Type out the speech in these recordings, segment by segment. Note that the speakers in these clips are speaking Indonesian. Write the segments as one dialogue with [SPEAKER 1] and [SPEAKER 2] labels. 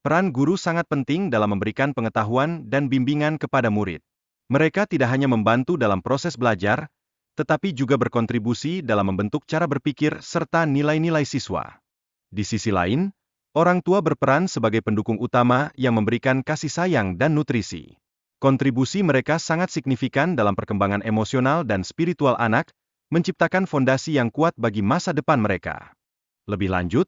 [SPEAKER 1] Peran guru sangat penting dalam memberikan pengetahuan dan bimbingan kepada murid. Mereka tidak hanya membantu dalam proses belajar, tetapi juga berkontribusi dalam membentuk cara berpikir serta nilai-nilai siswa. Di sisi lain, orang tua berperan sebagai pendukung utama yang memberikan kasih sayang dan nutrisi. Kontribusi mereka sangat signifikan dalam perkembangan emosional dan spiritual anak, menciptakan fondasi yang kuat bagi masa depan mereka. Lebih lanjut,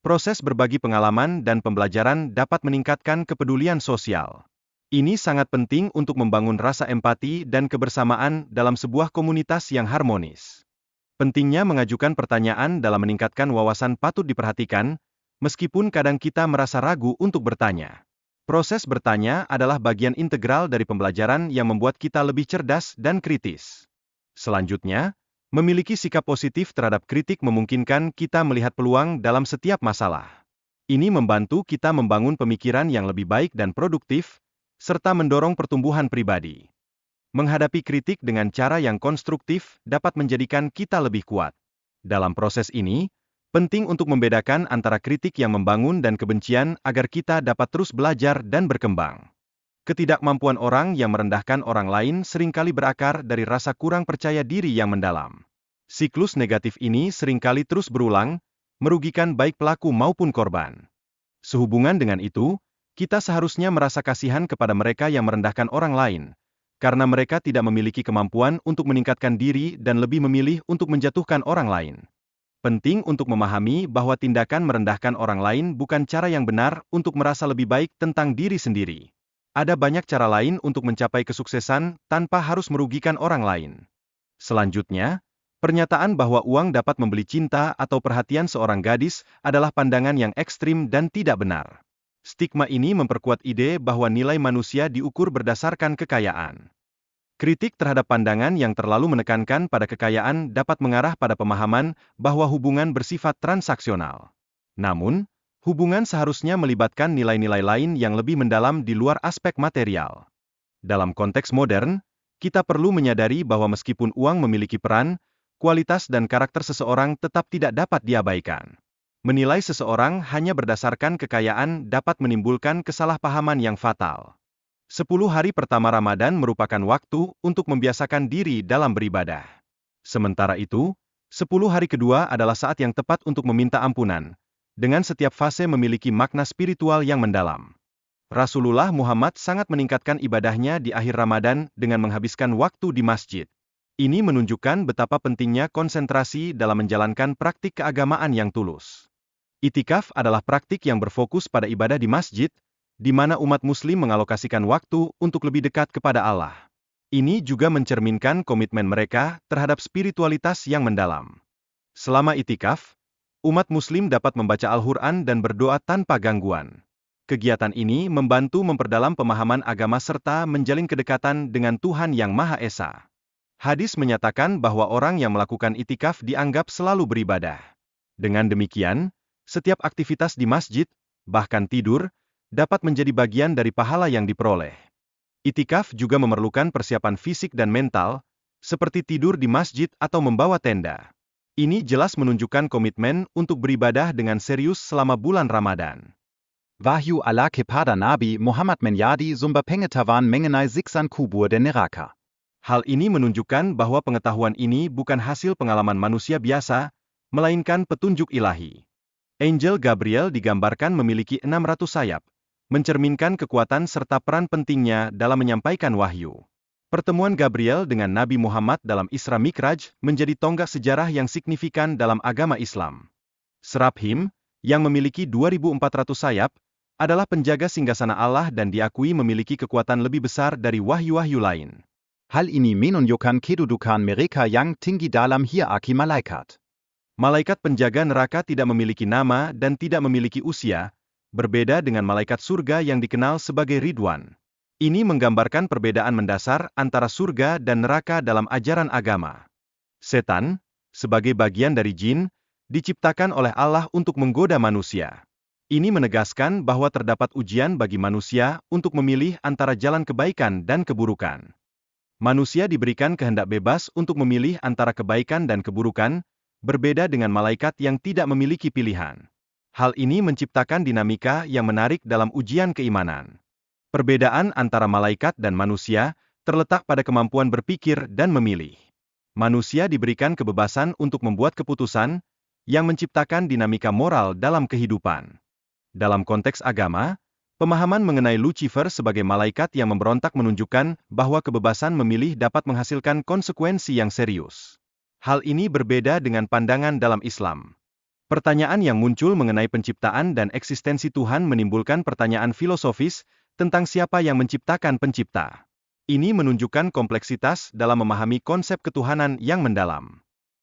[SPEAKER 1] proses berbagi pengalaman dan pembelajaran dapat meningkatkan kepedulian sosial. Ini sangat penting untuk membangun rasa empati dan kebersamaan dalam sebuah komunitas yang harmonis. Pentingnya mengajukan pertanyaan dalam meningkatkan wawasan patut diperhatikan, meskipun kadang kita merasa ragu untuk bertanya. Proses bertanya adalah bagian integral dari pembelajaran yang membuat kita lebih cerdas dan kritis. Selanjutnya, memiliki sikap positif terhadap kritik memungkinkan kita melihat peluang dalam setiap masalah. Ini membantu kita membangun pemikiran yang lebih baik dan produktif, serta mendorong pertumbuhan pribadi. Menghadapi kritik dengan cara yang konstruktif dapat menjadikan kita lebih kuat. Dalam proses ini, penting untuk membedakan antara kritik yang membangun dan kebencian agar kita dapat terus belajar dan berkembang. Ketidakmampuan orang yang merendahkan orang lain seringkali berakar dari rasa kurang percaya diri yang mendalam. Siklus negatif ini seringkali terus berulang, merugikan baik pelaku maupun korban. Sehubungan dengan itu, kita seharusnya merasa kasihan kepada mereka yang merendahkan orang lain, karena mereka tidak memiliki kemampuan untuk meningkatkan diri dan lebih memilih untuk menjatuhkan orang lain. Penting untuk memahami bahwa tindakan merendahkan orang lain bukan cara yang benar untuk merasa lebih baik tentang diri sendiri. Ada banyak cara lain untuk mencapai kesuksesan tanpa harus merugikan orang lain. Selanjutnya, pernyataan bahwa uang dapat membeli cinta atau perhatian seorang gadis adalah pandangan yang ekstrim dan tidak benar. Stigma ini memperkuat ide bahwa nilai manusia diukur berdasarkan kekayaan. Kritik terhadap pandangan yang terlalu menekankan pada kekayaan dapat mengarah pada pemahaman bahwa hubungan bersifat transaksional. Namun, hubungan seharusnya melibatkan nilai-nilai lain yang lebih mendalam di luar aspek material. Dalam konteks modern, kita perlu menyadari bahwa meskipun uang memiliki peran, kualitas dan karakter seseorang tetap tidak dapat diabaikan. Menilai seseorang hanya berdasarkan kekayaan dapat menimbulkan kesalahpahaman yang fatal. 10 hari pertama Ramadan merupakan waktu untuk membiasakan diri dalam beribadah. Sementara itu, 10 hari kedua adalah saat yang tepat untuk meminta ampunan, dengan setiap fase memiliki makna spiritual yang mendalam. Rasulullah Muhammad sangat meningkatkan ibadahnya di akhir Ramadan dengan menghabiskan waktu di masjid. Ini menunjukkan betapa pentingnya konsentrasi dalam menjalankan praktik keagamaan yang tulus. Itikaf adalah praktik yang berfokus pada ibadah di masjid, di mana umat muslim mengalokasikan waktu untuk lebih dekat kepada Allah. Ini juga mencerminkan komitmen mereka terhadap spiritualitas yang mendalam. Selama itikaf, umat muslim dapat membaca Al-Quran dan berdoa tanpa gangguan. Kegiatan ini membantu memperdalam pemahaman agama serta menjalin kedekatan dengan Tuhan Yang Maha Esa. Hadis menyatakan bahwa orang yang melakukan itikaf dianggap selalu beribadah. Dengan demikian, setiap aktivitas di masjid, bahkan tidur, dapat menjadi bagian dari pahala yang diperoleh. Itikaf juga memerlukan persiapan fisik dan mental, seperti tidur di masjid atau membawa tenda. Ini jelas menunjukkan komitmen untuk beribadah dengan serius selama bulan Ramadan.
[SPEAKER 2] Wahyu ala kepada Nabi Muhammad menyadi sumber pengetahuan mengenai siksan kubur dan neraka.
[SPEAKER 1] Hal ini menunjukkan bahwa pengetahuan ini bukan hasil pengalaman manusia biasa, melainkan petunjuk ilahi. Angel Gabriel digambarkan memiliki 600 sayap, mencerminkan kekuatan serta peran pentingnya dalam menyampaikan wahyu. Pertemuan Gabriel dengan Nabi Muhammad dalam Isra Mikraj menjadi tonggak sejarah yang signifikan dalam agama Islam. Seraphim, yang memiliki 2.400 sayap, adalah penjaga singgasana Allah dan diakui memiliki kekuatan lebih besar dari wahyu-wahyu lain.
[SPEAKER 2] Hal ini menunjukkan kedudukan mereka yang tinggi dalam hierarki malaikat.
[SPEAKER 1] Malaikat penjaga neraka tidak memiliki nama dan tidak memiliki usia, berbeda dengan malaikat surga yang dikenal sebagai Ridwan. Ini menggambarkan perbedaan mendasar antara surga dan neraka dalam ajaran agama. Setan, sebagai bagian dari jin, diciptakan oleh Allah untuk menggoda manusia. Ini menegaskan bahwa terdapat ujian bagi manusia untuk memilih antara jalan kebaikan dan keburukan. Manusia diberikan kehendak bebas untuk memilih antara kebaikan dan keburukan, berbeda dengan malaikat yang tidak memiliki pilihan. Hal ini menciptakan dinamika yang menarik dalam ujian keimanan. Perbedaan antara malaikat dan manusia terletak pada kemampuan berpikir dan memilih. Manusia diberikan kebebasan untuk membuat keputusan yang menciptakan dinamika moral dalam kehidupan. Dalam konteks agama, pemahaman mengenai Lucifer sebagai malaikat yang memberontak menunjukkan bahwa kebebasan memilih dapat menghasilkan konsekuensi yang serius. Hal ini berbeda dengan pandangan dalam Islam. Pertanyaan yang muncul mengenai penciptaan dan eksistensi Tuhan menimbulkan pertanyaan filosofis tentang siapa yang menciptakan pencipta. Ini menunjukkan kompleksitas dalam memahami konsep ketuhanan yang mendalam.